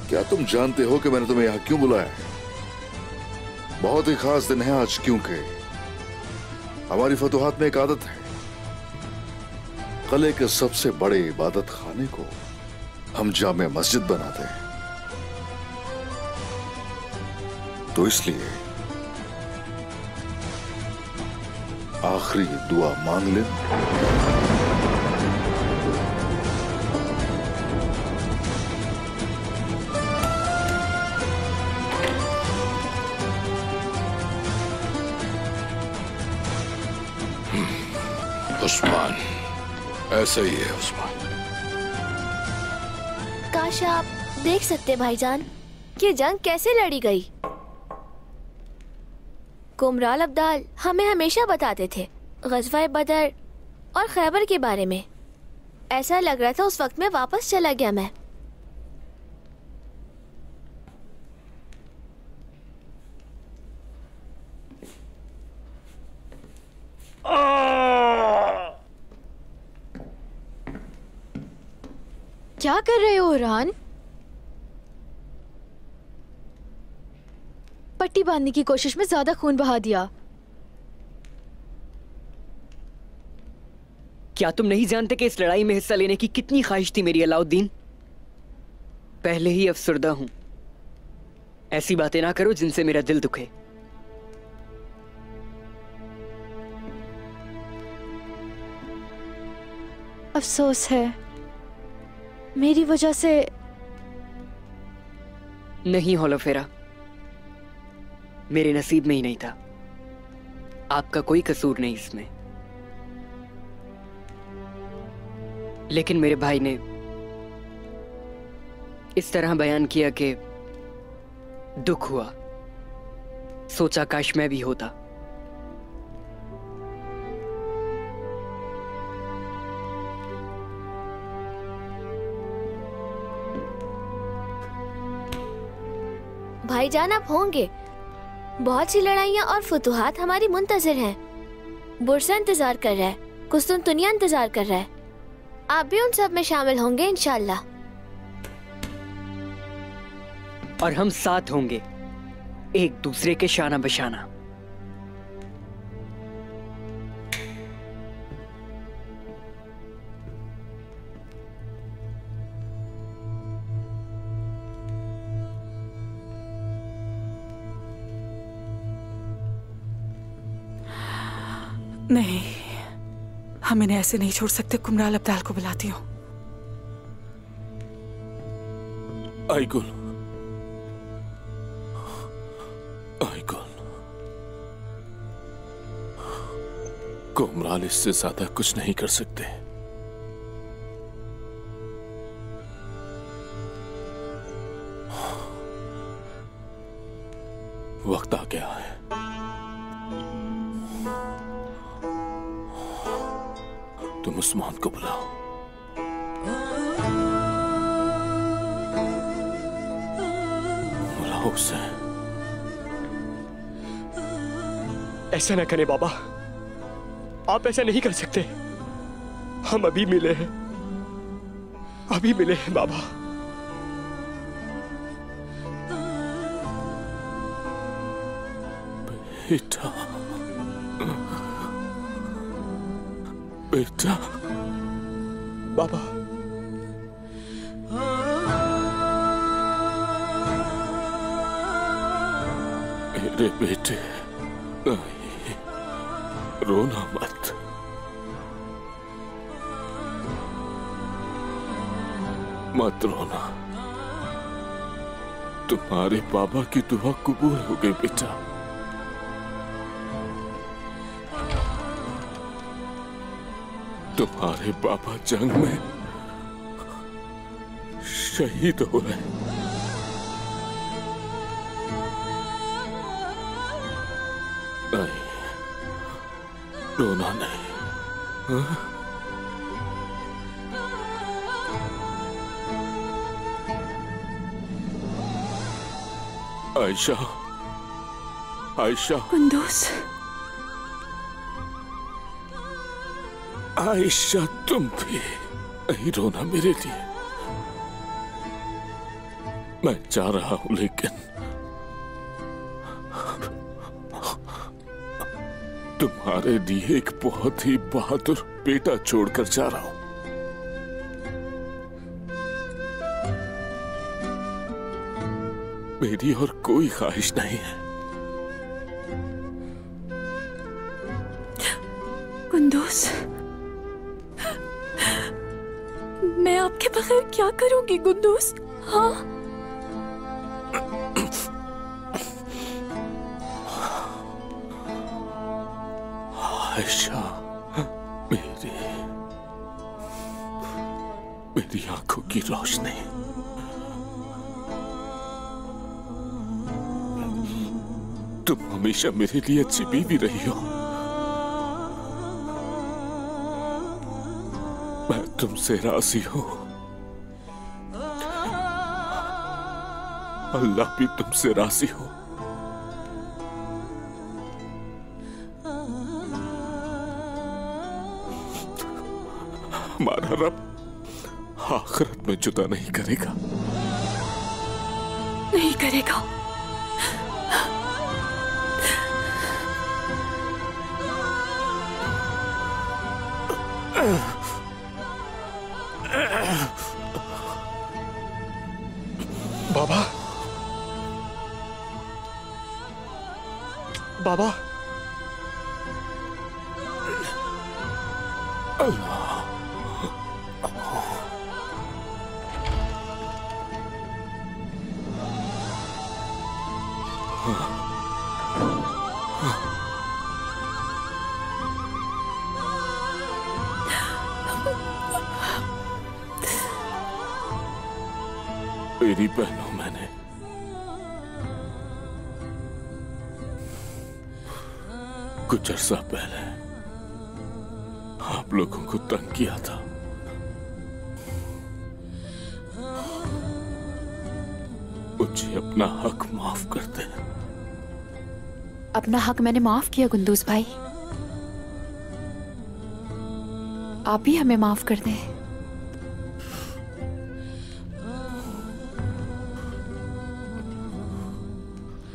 क्या तुम जानते हो कि मैंने तुम्हें यहाँ क्यों बुलाया है? बहुत ही खास दिन है आज, क्योंकि हमारी फतूहात में एक आदत है, किले के सबसे बड़े इबादत खाने को हम जामे मस्जिद बनाते हैं। तो इसलिए आखिरी दुआ मांग ले। उस्मान, ऐसा ही है उस्मान। काश आप देख सकते भाईजान कि जंग कैसे लड़ी गई। कुमराल अब्दाल हमें हमेशा बताते थे गज़वा बदर और खैबर के बारे में। ऐसा लग रहा था उस वक्त में वापस चला गया मैं। क्या कर रहे हो रान? पट्टी बांधने की कोशिश में ज्यादा खून बहा दिया। क्या तुम नहीं जानते कि इस लड़ाई में हिस्सा लेने की कितनी ख्वाहिश थी मेरी अलाउद्दीन? पहले ही अफसरदा हूं। ऐसी बातें ना करो जिनसे मेरा दिल दुखे। अफसोस है, मेरी वजह से नहीं होलोफेरा, मेरे नसीब में ही नहीं था। आपका कोई कसूर नहीं इसमें। लेकिन मेरे भाई ने इस तरह बयान किया कि दुख हुआ। सोचा काश मैं भी होता। भाईजान आप होंगे, बहुत सी लड़ाइयाँ और फतूहात हमारी मुंतजिर हैं। बुरसा इंतजार कर रहा है, कुस्तुनतुनिया इंतजार कर रहा है। आप भी उन सब में शामिल होंगे इंशाल्लाह। और हम साथ होंगे, एक दूसरे के शाना बशाना। नहीं, हम इन्हें ऐसे नहीं छोड़ सकते। कुमराल अब्दाल को बुलाती हूँ। आइगुल, आइगुल, कुमराल इससे ज्यादा कुछ नहीं कर सकते। वक्त आ गया है। तुम उस्मान को बुलाओ। बुलाओ उसे। ऐसा ना करें बाबा, आप ऐसा नहीं कर सकते। हम अभी मिले हैं, अभी मिले हैं बाबा। बेटा, बेटा, बाबा, मेरे बेटे, नहीं, रोना मत। मत रोना। तुम्हारे बाबा की दुआ कबूल हो गई बेटा। तुम्हारे बाबा जंग में शहीद हो गए। नहीं, रोना नहीं। हाँ? आयशा, आयशा, कुंदूस, आयशा, तुम भी नहीं रोना मेरे लिए। मैं जा रहा हूं, लेकिन तुम्हारे लिए एक बहुत ही बहादुर बेटा छोड़कर जा रहा हूं। मेरी और कोई ख्वाहिश नहीं है। कुंदूस, मैं आपके बगैर क्या करूंगी कुंदूस? हाँ, आयशा, मेरी आंखों की रोशनी, तुम हमेशा मेरे लिए अच्छी बीवी रही हो। मैं तुमसे राजी हूं। अल्लाह भी तुमसे राजी हो। हमारा रब आखिरत में जुदा नहीं करेगा। नहीं करेगा। बाबा, बाबा, मेरी बहनों, मैंने कुछ अर्सा पहले आप लोगों को तंग किया था। मुझे अपना हक माफ कर दे। अपना हक मैंने माफ किया कुंदूस भाई, आप भी हमें माफ कर दें।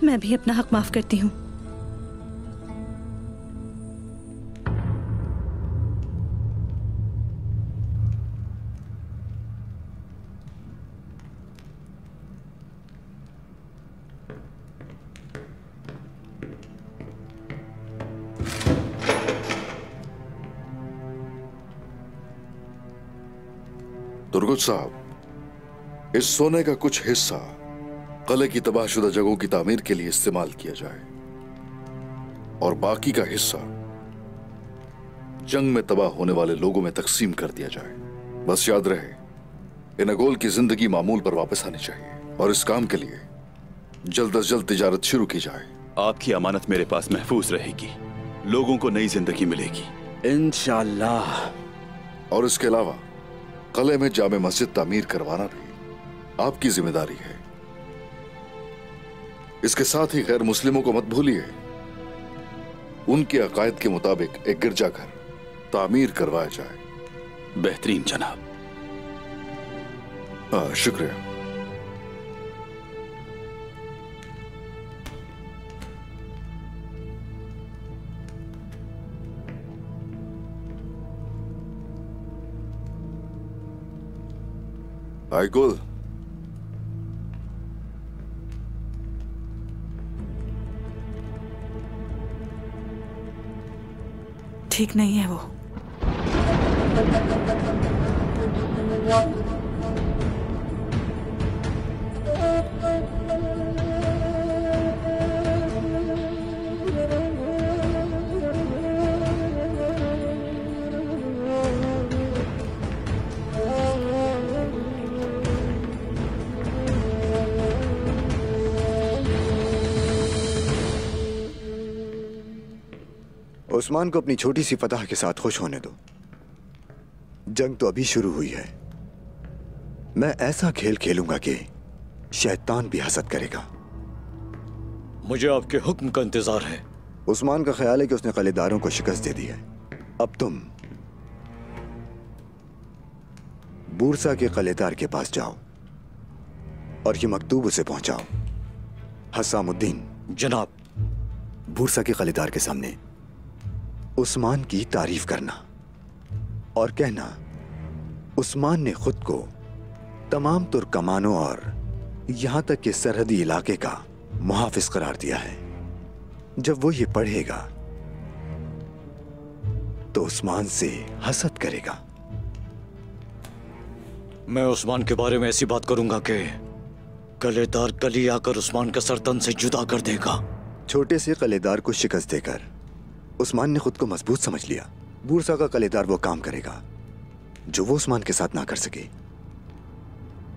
मैं भी अपना हक माफ करती हूँ। तुर्गुत साहब, इस सोने का कुछ हिस्सा किले की तबाहशुदा जगहों की तामीर के लिए इस्तेमाल किया जाए और बाकी का हिस्सा जंग में तबाह होने वाले लोगों में तकसीम कर दिया जाए। बस याद रहे, इनगोल की जिंदगी मामूल पर वापस आनी चाहिए और इस काम के लिए जल्द अज जल्द तिजारत शुरू की जाए। आपकी अमानत मेरे पास महफूज रहेगी, लोगों को नई जिंदगी मिलेगी इंशाअल्लाह। और इसके अलावा किले में जामे मस्जिद तामीर करवाना भी आपकी जिम्मेदारी है। इसके साथ ही गैर मुस्लिमों को मत भूलिए, उनके अकायद के मुताबिक एक गिरजाघर तामीर करवाया जाए। बेहतरीन जनाब। हाँ, शुक्रिया। गुल, ठीक नहीं है वो। उस्मान को अपनी छोटी सी फतह के साथ खुश होने दो। जंग तो अभी शुरू हुई है। मैं ऐसा खेल खेलूंगा कि शैतान भी हसद करेगा। मुझे आपके हुक्म का इंतजार है। उस्मान का ख्याल है कि उसने कलेदारों को शिकस्त दे दी है। अब तुम बूरसा के कलेदार के पास जाओ और ये मकतूब उसे पहुंचाओ। हसामुद्दीन, जनाब। बुरसा के कलेदार के सामने उस्मान की तारीफ करना और कहना उस्मान ने खुद को तमाम तुर्कमानों और यहां तक कि सरहदी इलाके का मुहाफिज करार दिया है। जब वो ये पढ़ेगा तो उस्मान से हसद करेगा। मैं उस्मान के बारे में ऐसी बात करूंगा कि कलेदार कली आकर उस्मान का सर तन से जुदा कर देगा। छोटे से कलेदार को शिकस्त देकर उस्मान ने खुद को मजबूत समझ लिया। बुरसा का कलेदार वो काम करेगा जो वो उस्मान के साथ ना कर सके,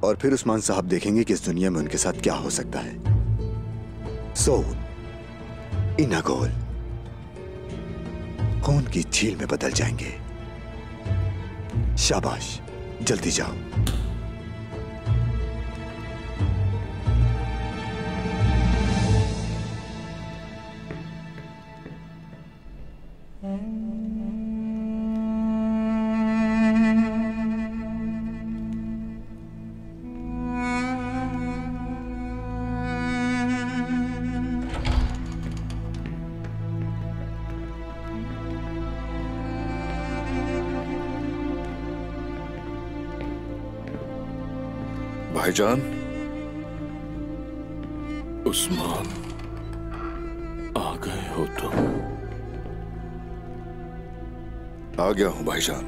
और फिर उस्मान साहब देखेंगे कि इस दुनिया में उनके साथ क्या हो सकता है। सऊद, इनागोल खून की झील में बदल जाएंगे। शाबाश, जल्दी जाओ। भाईजान, उस्मान, आ गए हो तुम? आ गया हूं भाईजान,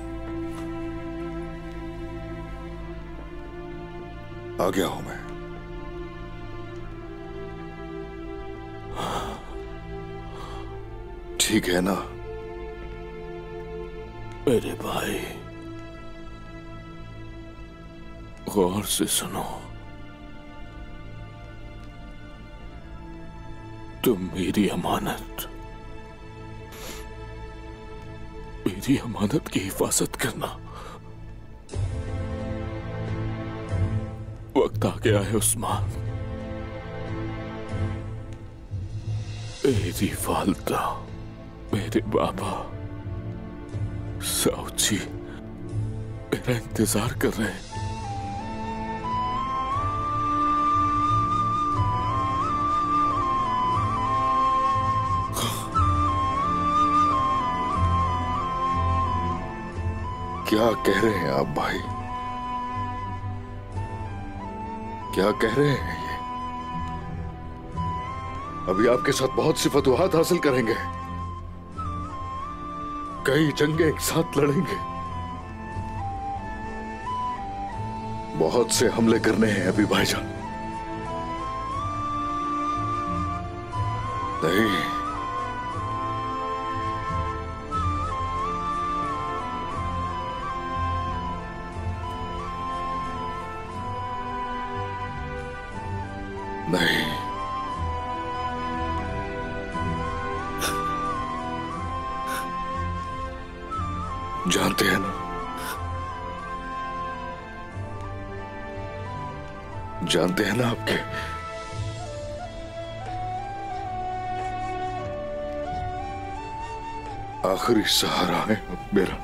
आ गया हूं मैं। ठीक है ना मेरे भाई? गौर से सुनो, तुम मेरी अमानत की हिफाजत करना। वक्त आ गया है उस्मान। मेरी वालिदा, मेरे बाबा, साऊजी मेरा इंतजार कर रहे हैं। क्या कह रहे हैं आप भाई? क्या कह रहे हैं ये? अभी आपके साथ बहुत सी फतूहात हासिल करेंगे, कई जंगें एक साथ लड़ेंगे, बहुत से हमले करने हैं अभी भाईजान। नहीं, नहीं, जानते हैं ना, जानते हैं ना आपके आखिरी सहारा है मेरा।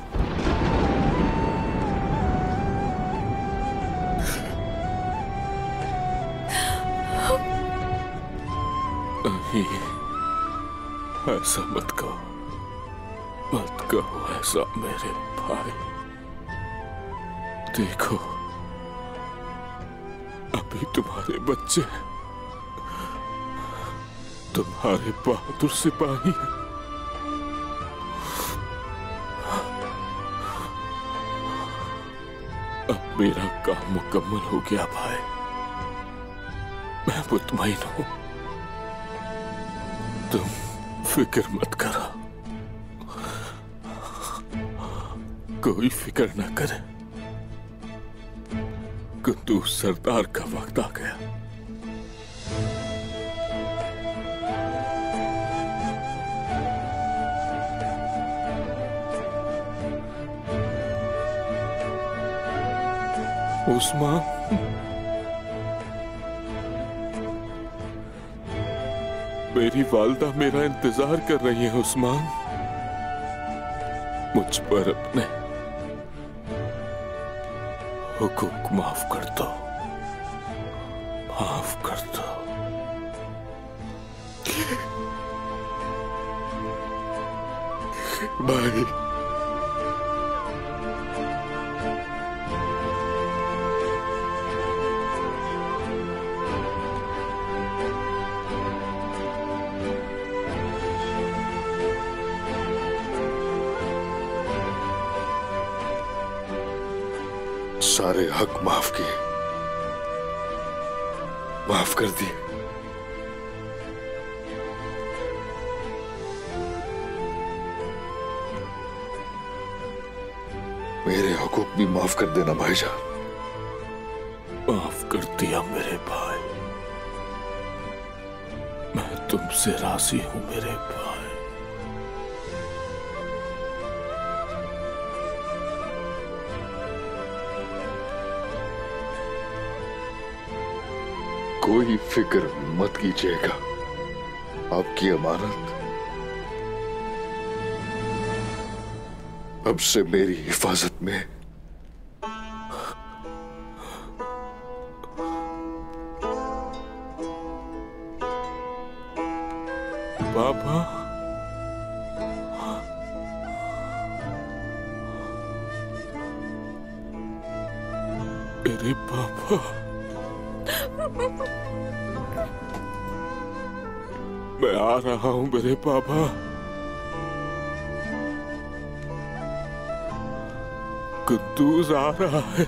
नहीं, ऐसा मत कहो, मत कहो ऐसा मेरे भाई। देखो, अभी तुम्हारे बच्चे, तुम्हारे बहादुर सिपाही हैं। अब मेरा काम मुकम्मल हो गया भाई, मैं मुतमईन हूं। तुम फिक्र मत करो, कोई फिक्र ना करे। कुंदूज सरदार का वक्त आ गया। उस्मान, मेरी वालिदा मेरा इंतजार कर रही है। उस्मान, मुझ पर अपने हुकूक माफ कर दो। माफ कर दो। भाई सारे हक माफ किए, माफ कर दिए। मेरे हुकूक भी माफ कर देना भाईजान। माफ कर दिया मेरे भाई, मैं तुमसे राजी हूं मेरे भाई। कोई फिक्र मत कीजिएगा, आपकी अमानत अब से मेरी हिफाजत में। पापा, मेरे पापा, मैं आ रहा हूं मेरे पापा। कुद्दूस आ रहा है।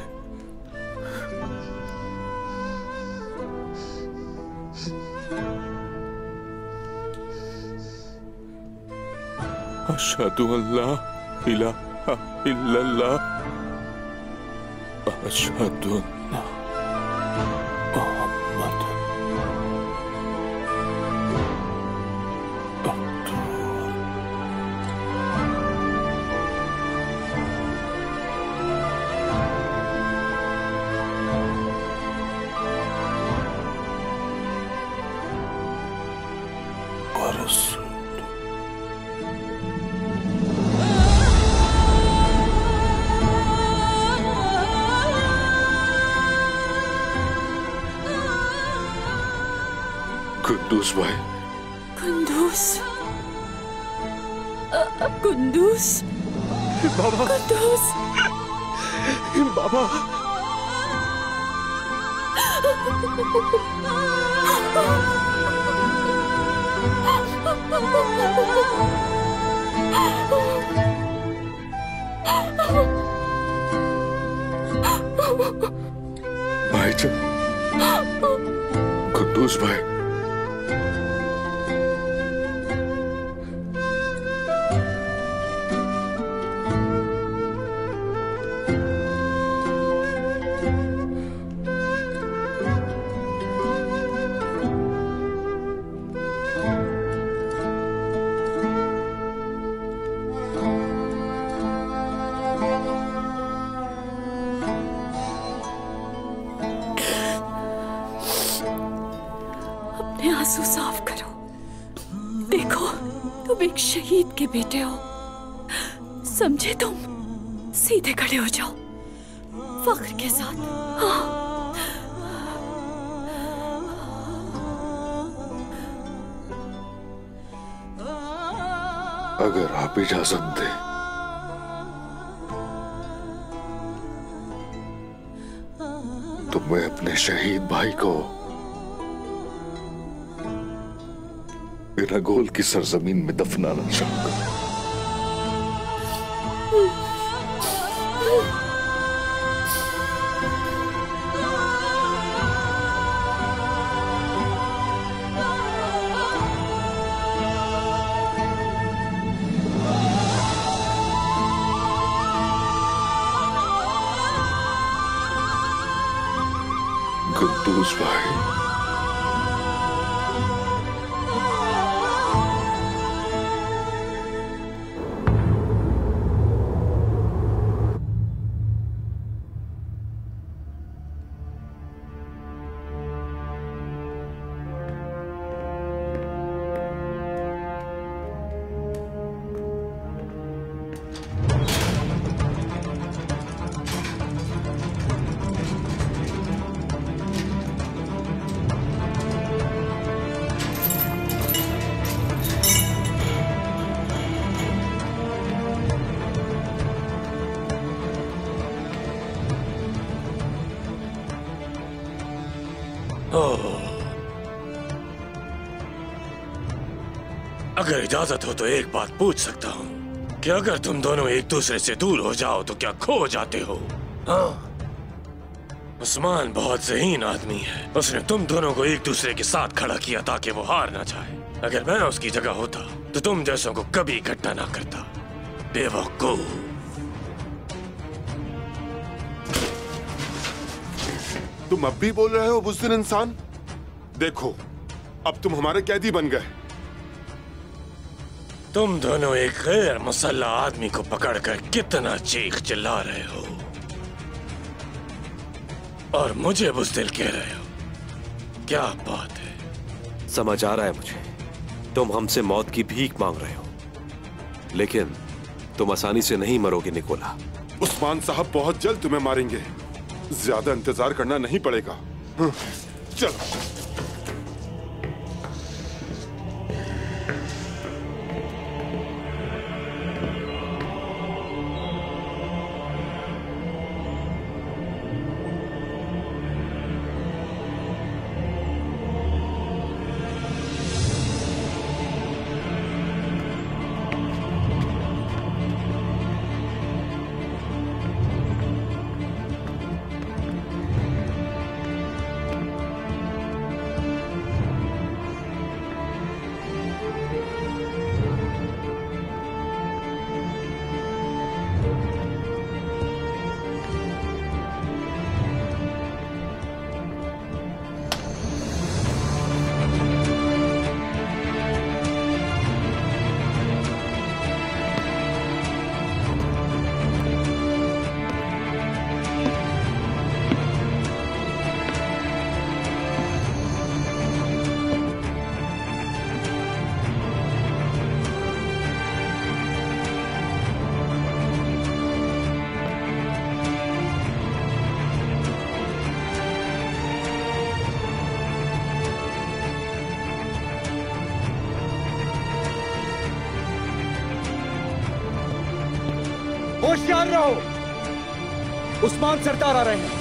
अशहदु अल्ला इलाहा इल्लल्लाह अशहदु अन्ना कुद्दूस भाई। कुंदूस, कुंदूस, बाबा, कुंदूस, बाबा, भाईजान, कुद्दूस भाई। आंसू साफ करो। देखो, तुम एक शहीद के बेटे हो, समझे तुम? सीधे खड़े हो जाओ, फख्र के साथ। हाँ। अगर आप इजाजत दें तो मैं अपने शहीद भाई को इनागोल की सरजमीन में दफनाना चाहूंगा। कुद्दूस भाई, अगर इजाजत हो तो एक बात पूछ सकता हूँ कि अगर तुम दोनों एक दूसरे से दूर हो जाओ तो क्या खो जाते हो? हाँ? उस्मान बहुत ज़हीन आदमी है। उसने तुम दोनों को एक दूसरे के साथ खड़ा किया ताकि वो हार ना जाए। अगर मैं उसकी जगह होता तो तुम जैसों को कभी इकट्ठा ना करता। बेवकूफ। तुम अब भी बोल रहे हो बुज़दिल इंसान? देखो, अब तुम हमारे कैदी बन गए। तुम दोनों एक गैर मुसल्ला आदमी को पकड़कर कितना चीख चिल्ला रहे हो और मुझे बुज़दिल कह रहे हो। क्या बात है? समझ आ रहा है मुझे, तुम हमसे मौत की भीख मांग रहे हो, लेकिन तुम आसानी से नहीं मरोगे निकोला। उस्मान साहब बहुत जल्द तुम्हें मारेंगे। ज्यादा इंतजार करना नहीं पड़ेगा। चलो। होशियार रहो, उस्मान सरदार आ रहे हैं।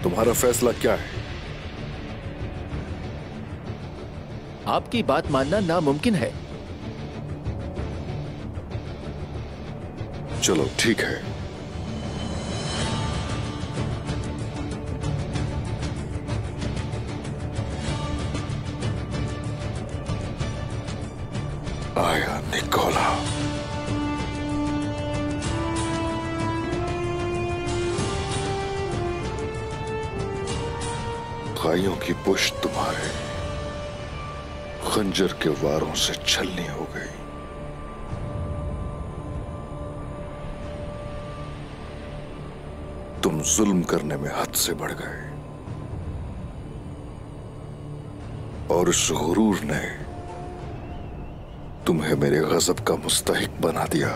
तुम्हारा फैसला क्या है? आपकी बात मानना नामुमकिन है। चलो ठीक है। आया निकोला। गायों की पुश्त तुम्हारे खंजर के वारों से छलनी हो गई। तुम जुल्म करने में हद से बढ़ गए और इस गुरूर ने तुम्हें मेरे गजब का मुस्तहिक बना दिया।